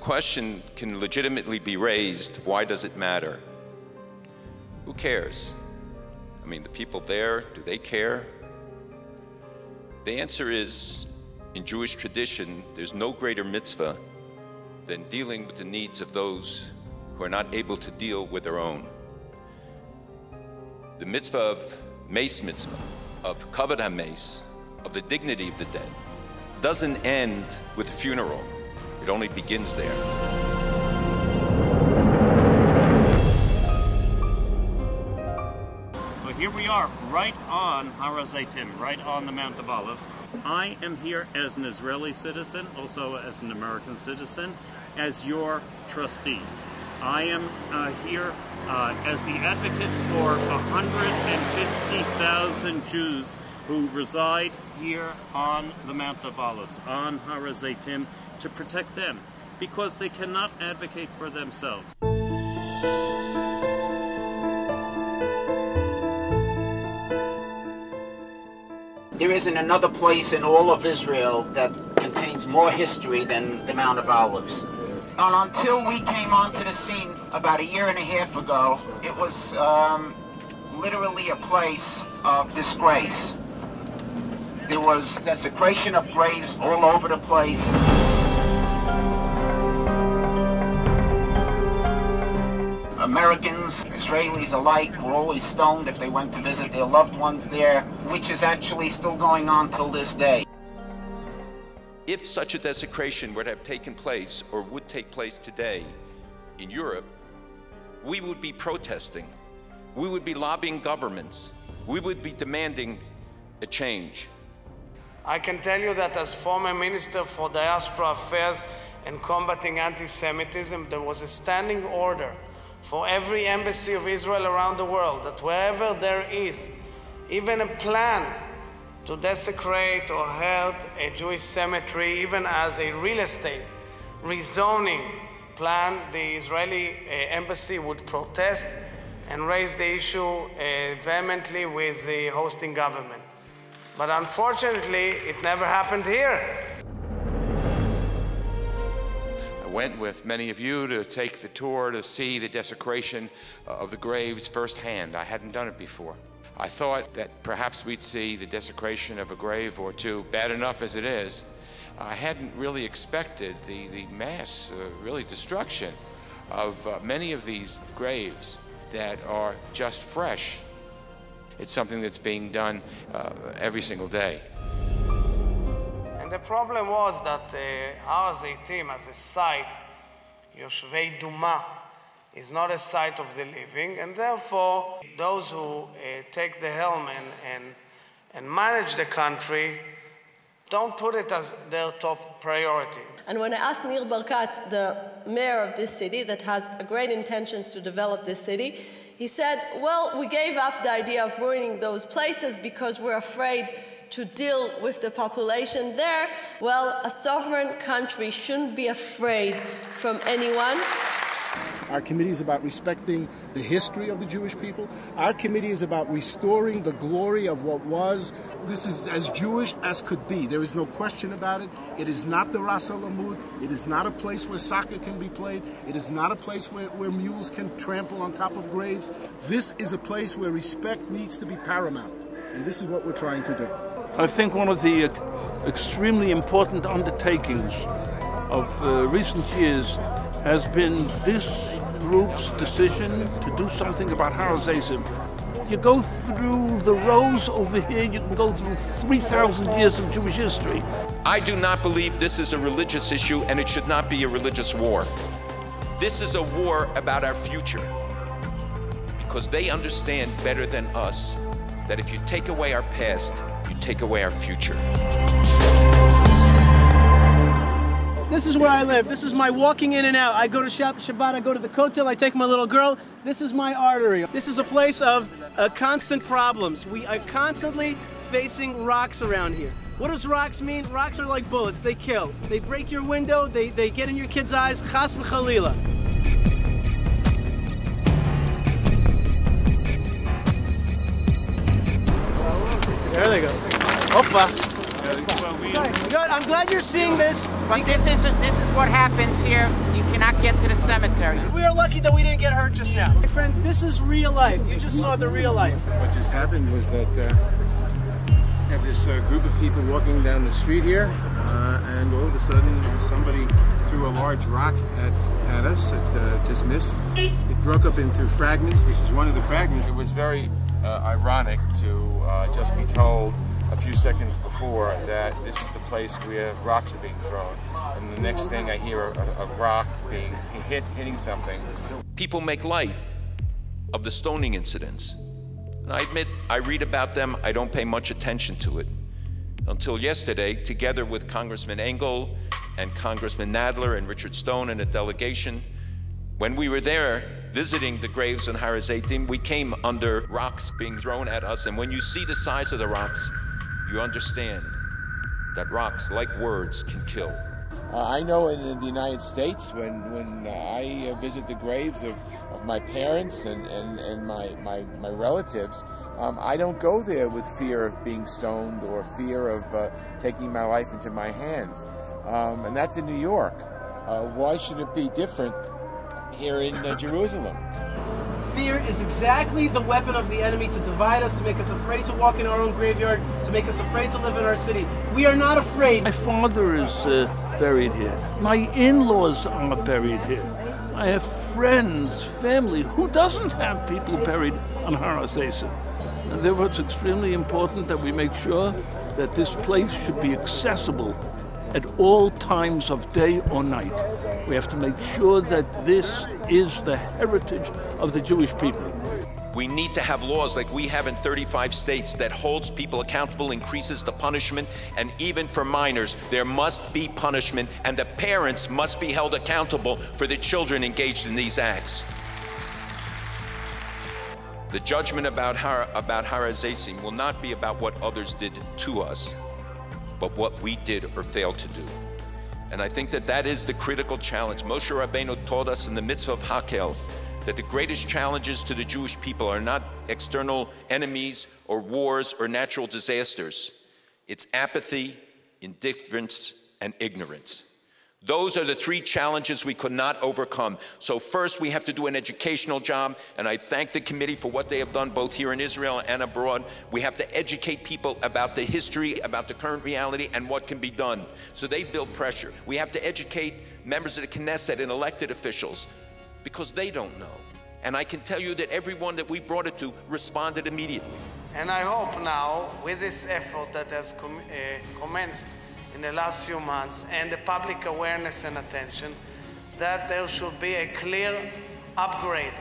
question can legitimately be raised, why does it matter? Who cares? I mean, the people there, do they care? The answer is, in Jewish tradition, there's no greater mitzvah than dealing with the needs of those who are not able to deal with their own. The mitzvah of mace mitzvah, of kavod ha-mace, of the dignity of the dead, doesn't end with a funeral. It only begins there. Well, here we are, right on Har HaZeitim, right on the Mount of Olives. I am here as an Israeli citizen, also as an American citizen, as your trustee. I am here as the advocate for 150,000 Jews who reside here on the Mount of Olives, on Har HaZeitim, to protect them, because they cannot advocate for themselves. There isn't another place in all of Israel that contains more history than the Mount of Olives. And until we came onto the scene about 1.5 years ago, it was literally a place of disgrace. There was desecration of graves all over the place. Americans, Israelis alike, were always stoned if they went to visit their loved ones there, which is actually still going on till this day. If such a desecration were to have taken place, or would take place today in Europe, we would be protesting. We would be lobbying governments. We would be demanding a change. I can tell you that as former Minister for Diaspora Affairs and Combating Anti-Semitism, there was a standing order for every embassy of Israel around the world that wherever there is even a plan to desecrate or hurt a Jewish cemetery, even as a real estate rezoning plan, the Israeli embassy would protest and raise the issue vehemently with the hosting government. But unfortunately, it never happened here. I went with many of you to take the tour to see the desecration of the graves firsthand. I hadn't done it before. I thought that perhaps we'd see the desecration of a grave or two, bad enough as it is. I hadn't really expected the mass, really destruction of many of these graves that are just fresh. It's something that's being done every single day. And the problem was that Har HaZeitim as a site, Yoshvei Duma, is not a site of the living, and therefore those who take the helm and manage the country don't put it as their top priority. And when I asked Nir Barkat, the mayor of this city that has great intentions to develop this city, he said, well, we gave up the idea of ruining those places because we're afraid to deal with the population there. Well, a sovereign country shouldn't be afraid from anyone. Our committee is about respecting the history of the Jewish people. Our committee is about restoring the glory of what was. This is as Jewish as could be. There is no question about it. It is not the Ras Al-Amud. It is not a place where soccer can be played. It is not a place where mules can trample on top of graves. This is a place where respect needs to be paramount. And this is what we're trying to do. I think one of the extremely important undertakings of recent years has been this group's decision to do something about Har HaZeitim. You go through the rows over here, you can go through 3,000 years of Jewish history. I do not believe this is a religious issue, and it should not be a religious war. This is a war about our future, because they understand better than us that if you take away our past, you take away our future. This is where I live. This is my walking in and out. I go to Shabbat, I go to the Kotel, I take my little girl. This is my artery. This is a place of constant problems. We are constantly facing rocks around here. What does rocks mean? Rocks are like bullets. They kill. They break your window. They get in your kid's eyes. Chas v'chalila. There they go. Hoppa. Good. I'm glad you're seeing this. But this is what happens here. You cannot get to the cemetery. We are lucky that we didn't get hurt just now. My friends, this is real life. You just saw the real life. What just happened was that we have this group of people walking down the street here, and all of a sudden somebody threw a large rock at us. It just missed. It broke up into fragments. This is one of the fragments. It was very ironic to just be told a few seconds before that this is the place where rocks are being thrown, and the next thing I hear a rock being hitting something. People make light of the stoning incidents. And I admit, I read about them, I don't pay much attention to it. Until yesterday, together with Congressman Engel and Congressman Nadler and Richard Stone and a delegation, when we were there visiting the graves in Har HaZeitim, we came under rocks being thrown at us. And when you see the size of the rocks, you understand that rocks, like words, can kill. I know in the United States, when I visit the graves of my parents and my relatives, I don't go there with fear of being stoned or fear of taking my life into my hands. And that's in New York. Why should it be different here in Jerusalem? Fear is exactly the weapon of the enemy to divide us, to make us afraid to walk in our own graveyard, to make us afraid to live in our city. We are not afraid. My father is buried here. My in-laws are buried here. I have friends, family. Who doesn't have people buried on Har HaZeitim? And therefore it's extremely important that we make sure that this place should be accessible at all times of day or night. We have to make sure that this is the heritage of the Jewish people. We need to have laws like we have in 35 states that holds people accountable, increases the punishment, and even for minors, there must be punishment, and the parents must be held accountable for the children engaged in these acts. The judgment about Har HaZeitim will not be about what others did to us, but what we did or failed to do. And I think that that is the critical challenge. Moshe Rabbeinu taught us in the mitzvah of Hakel that the greatest challenges to the Jewish people are not external enemies or wars or natural disasters. It's apathy, indifference, and ignorance. Those are the three challenges we could not overcome. So first, we have to do an educational job, and I thank the committee for what they have done both here in Israel and abroad. We have to educate people about the history, about the current reality, and what can be done. So they build pressure. We have to educate members of the Knesset and elected officials, because they don't know. And I can tell you that everyone that we brought it to responded immediately. And I hope now, with this effort that has commenced in the last few months, and the public awareness and attention, that there should be a clear upgrade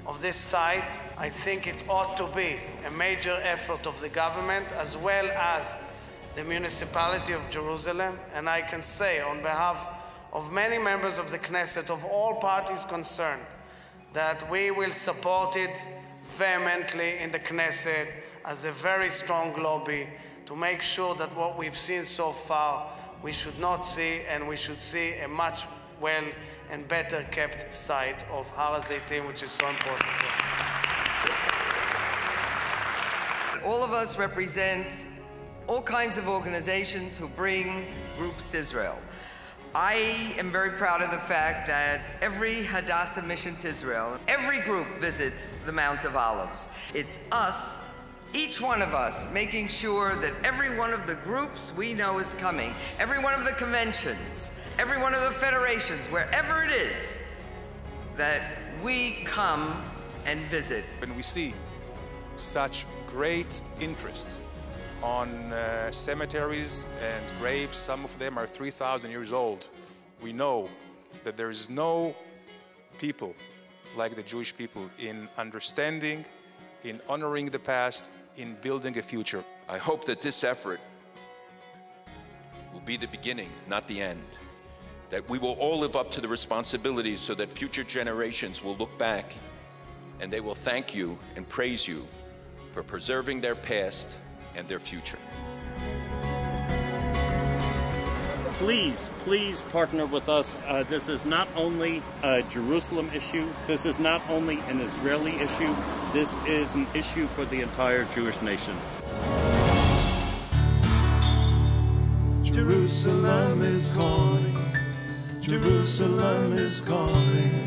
of this site. I think it ought to be a major effort of the government as well as the municipality of Jerusalem. And I can say on behalf of many members of the Knesset, of all parties concerned, that we will support it vehemently in the Knesset as a very strong lobby to make sure that what we've seen so far we should not see, and we should see a much well and better kept site of Har HaZeitim, which is so important. All of us represent all kinds of organizations who bring groups to Israel. I am very proud of the fact that every Hadassah mission to Israel, every group visits the Mount of Olives. It's us, each one of us, making sure that every one of the groups we know is coming, every one of the conventions, every one of the federations, wherever it is, that we come and visit. When we see such great interest on cemeteries and graves, some of them are 3,000 years old, we know that there is no people like the Jewish people in understanding, in honoring the past, in building a future. I hope that this effort will be the beginning, not the end. That we will all live up to the responsibilities so that future generations will look back and they will thank you and praise you for preserving their past and their future. Please, please partner with us. This is not only a Jerusalem issue. This is not only an Israeli issue. This is an issue for the entire Jewish nation. Jerusalem is calling, Jerusalem is calling.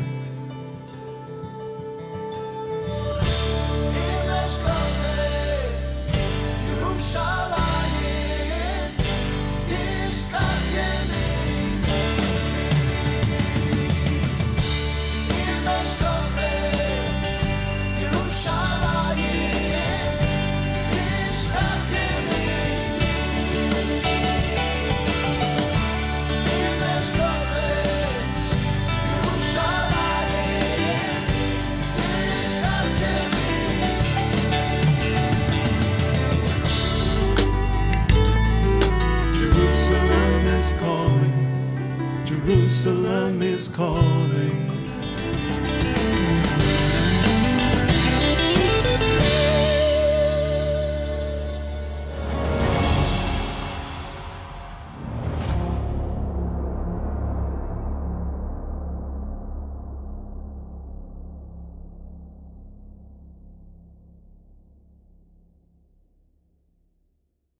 Jerusalem is calling,